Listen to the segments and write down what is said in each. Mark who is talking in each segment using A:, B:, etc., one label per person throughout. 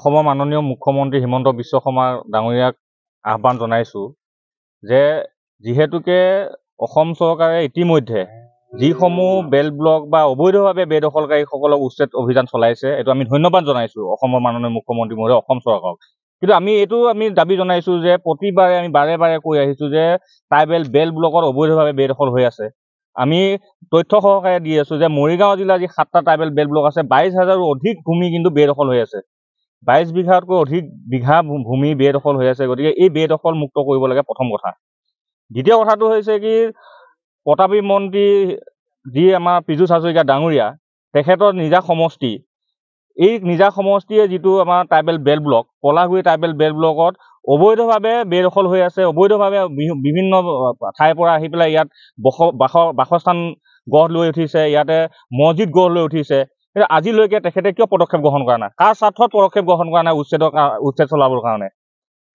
A: অসমৰ মাননীয় মুখ্যমন্ত্ৰী হিমন্ত বিশ্ব শৰ্মা ডাঙৰীয়াক আহ্বান জনাইছোঁ যে যিহেতুকে অসম চৰকাৰে ইতিমধ্যে যিসমূহ বেল ব্লক বা অবৈধভাৱে বেদখলকাৰীসকলক উচ্ছেদ অভিযান চলাইছে, এইটো আমি ধন্যবাদ জনাইছোঁ অসমৰ মাননীয় মুখ্যমন্ত্ৰী মহোদয়, অসম চৰকাৰক। কিন্তু এইটো আমি দাবী জনাইছোঁ যে প্ৰতিবাৰে আমি বাৰে বাৰে কৈ আহিছোঁ যে ট্ৰাইবেল বেল ব্লকত অবৈধভাৱে বেদখল হৈ আছে। আমি তথ্য সহকাৰে দি আছোঁ যে মৰিগাঁও জিলাৰ যি 7টা ট্ৰাইবেল বেল ব্লক আছে, 22,000ৰো অধিক ভূমি কিন্তু বেদখল হৈ আছে। 22 বিঘাতকৈ অধিক বিঘা ভূমি বেদখল হৈ আছে। গতিকে এই বেদখল মুক্ত কৰিব লাগে, প্ৰথম কথা। দ্বিতীয় কথাটো হৈছে কি, প্ৰতাপী মন্ত্ৰী যি আমাৰ পীযুষ হাজৰিকা ডাঙৰীয়া, তেখেতৰ নিজা সমষ্টি, এই নিজা সমষ্টিয়ে যিটো আমাৰ ট্ৰাইবেল বেল ব্লক, পলাগুৰি ট্ৰাইবেল বেল ব্লকত অবৈধভাৱে বেদখল হৈ আছে। অবৈধভাৱে বিভিন্ন ঠাইৰ পৰা আহি পেলাই ইয়াত বাসস্থান গঢ় লৈ উঠিছে, ইয়াতে মছজিদ গঢ় লৈ উঠিছে। কিন্তু আজিলৈকে তেখেতে কিয় পদক্ষেপ গ্ৰহণ কৰা নাই? কাৰ স্বাৰ্থত পদক্ষেপ গ্ৰহণ কৰা নাই উচ্ছেদ চলাবৰ কাৰণে?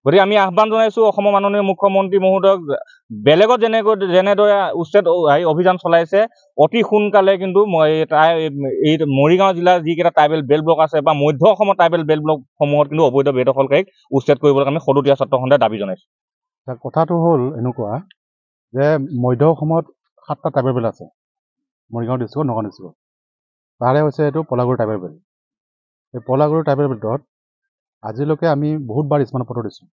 A: গতিকে আমি আহ্বান জনাইছোঁ অসমৰ মাননীয় মুখ্যমন্ত্ৰী মহোদয়ক, বেলেগত যেনেদৰে উচ্ছেদ অভিযান চলাইছে, অতি সোনকালে কিন্তু এই মৰিগাঁও জিলাৰ যিকেইটা ট্ৰাইবেল বেল ব্লক আছে বা মধ্য অসমৰ ট্ৰাইবেল বেল ব্লকসমূহত কিন্তু অবৈধ বেদখলকাৰীক উচ্ছেদ কৰিবলৈ আমি সদৌতীয়া ছাত্ৰ সন্থাই দাবী জনাইছোঁ।
B: কথাটো হ'ল এনেকুৱা যে মধ্য অসমত 7টা ট্ৰাইবেল বেল আছে, মৰিগাঁও ডিষ্ট্ৰিক্টত, নগাঁও ডিষ্ট্ৰিক্টত। তাৰে হৈছে এইটো পলাগুৰি ট্ৰাইবেল বেল। এই পলাগুৰি ট্ৰাইবেল বেল্টত আজিলৈকে আমি বহুতবাৰ স্মাৰক পত্ৰ দিছোঁ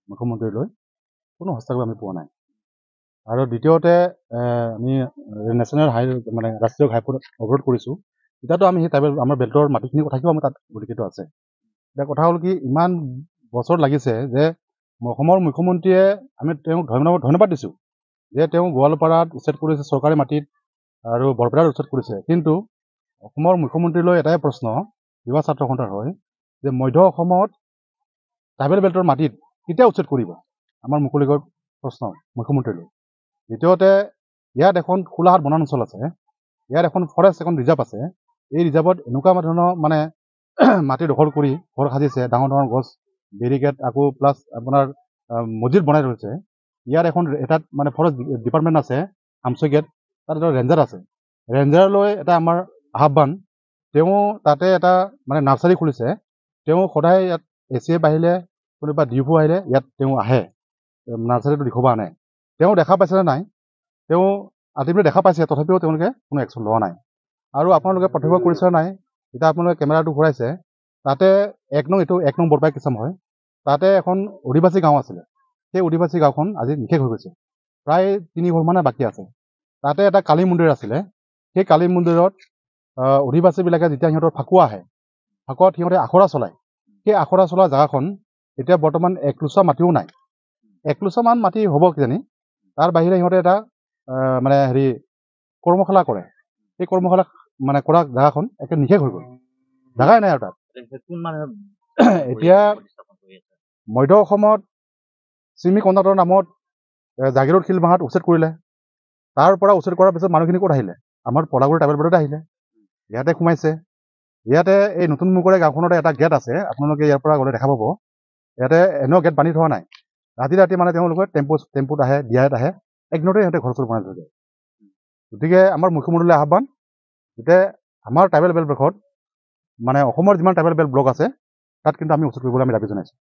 B: মুখ্যমন্ত্ৰীলৈ, কোনো হস্তক্ষেপ আমি পোৱা নাই। আৰু দ্বিতীয়তে আমি নেশ্যনেল ৰাষ্ট্ৰীয় ঘাইপথ অৱৰোধ কৰিছোঁ। এতিয়াতো আমি সেই ট্ৰাইবেল আমাৰ বেল্টৰ মাটিখিনি কথাও আমাৰ তাত উল্লিখিত আছে। এতিয়া কথা হ'ল কি, ইমান বছৰ লাগিছে যে অসমৰ মুখ্যমন্ত্ৰীয়ে আমি তেওঁক ধন্যবাদ দিছোঁ যে তেওঁ গোৱালপাৰাত উচ্ছেদ কৰিছে, চৰকাৰী মাটিত, আৰু বৰপেটাত উচ্ছেদ কৰিছে। কিন্তু অসমৰ মুখ্যমন্ত্ৰীলৈ এটাই প্ৰশ্ন যুৱ ছাত্ৰ সন্থাৰ হয় যে মধ্য অসমত ট্ৰাইবেল বেল্টৰ মাটিত কেতিয়া উচ্ছেদ কৰিব? আমাৰ মুকলিকৈ প্ৰশ্ন মুখ্যমন্ত্ৰীলৈ। দ্বিতীয়তে ইয়াত এখন খোলাহাট বনাঞ্চল আছে, ইয়াত এখন ফৰেষ্ট এখন ৰিজাৰ্ভ আছে। এই ৰিজাৰ্ভত এনেকুৱা ধৰণৰ মাটি দখল কৰি ঘৰ সাজিছে, ডাঙৰ ডাঙৰ গছ, বেৰিকেড, আকৌ প্লাছ আপোনাৰ মছজিদ বনাই থৈছে। ইয়াত এখন এটাত ফৰেষ্ট ডিপাৰ্টমেণ্ট আছে, আমচৈ গেট, তাত এটা ৰেঞ্জাৰ আছে। ৰেঞ্জাৰলৈ এটা আমাৰ আহ্বান, তেওঁ তাতে এটা নাৰ্চাৰী খুলিছে। তেওঁ সদায় ইয়াত এচিএফ আহিলে, কোনোবা ডিএফও আহিলে ইয়াত তেওঁ আহে, নাৰ্চাৰীটো দেখুৱাব আনে। তেওঁ দেখা পাইছেনে নাই? তেওঁ আল্টিমেটলি দেখা পাইছে, তথাপিও তেওঁলোকে কোনো একশ্যন লোৱা নাই। আৰু আপোনালোকে প্ৰত্যক্ষ কৰিছে নাই, এতিয়া আপোনালোকে কেমেৰাটো ঘূৰাইছে, তাতে এক নং বৰপাই কিচাম হয়, তাতে এখন অধিবাসী গাঁও আছিলে। সেই অধিবাসী গাঁওখন আজি নিশেষ হৈ গৈছে, প্ৰায় 3 ঘৰ বাকী আছে। তাতে এটা কালী মন্দিৰ আছিলে, সেই কালী মন্দিৰত অধিবাসীবিলাকে যেতিয়া সিহঁতৰ ফাকুৱা আহে, ফাকুৱাত সিহঁতে আখৰা চলায়। সেই আখৰা চলোৱা জেগাখন এতিয়া বৰ্তমান 1 লোচা মাটিও নাই। 1 লোচামান মাটি হ'ব কিজানি। তাৰ বাহিৰে সিহঁতে এটা কৰ্মশালা কৰে। সেই কৰ্মশালা কৰা জেগাখন একে নিশেষ হৈ গ'ল, জেগাই নাই আৰু তাত। এতিয়া মধ্য অসমত চিমি কণ্ডাক্টৰ নামত জাগিৰোড শিলভাঙাত উচ্ছেদ কৰিলে। তাৰ পৰা উচ্ছেদ কৰাৰ পিছত মানুহখিনি ক'ত আহিলে? আমাৰ পলাগুৰি ট্ৰাইবেল বেল্টতে আহিলে, ইয়াতে সোমাইছে। ইয়াতে এই নতুন মুকৰে গাঁওখনতে এটা গেট আছে, আপোনালোকে ইয়াৰ পৰা গ'লে দেখা পাব। ইয়াতে এনেও গেট বান্ধি থোৱা নাই। ৰাতি তেওঁলোকে টেম্পুত আহে, দিয়াত আহে, একদিনতে সিহঁতে ঘৰ চৰ বনাই থৈ যায়। গতিকে আমাৰ মুখ্যমন্ত্ৰীলৈ আহ্বান, যে আমাৰ ট্ৰাইবেল বেল্ট ব্লকত অসমৰ যিমান ট্ৰাইবেল বেল্ট ব্লক আছে, তাত কিন্তু আমি উচ্ছেদ কৰিবলৈ আমি দাবী জনাইছোঁ।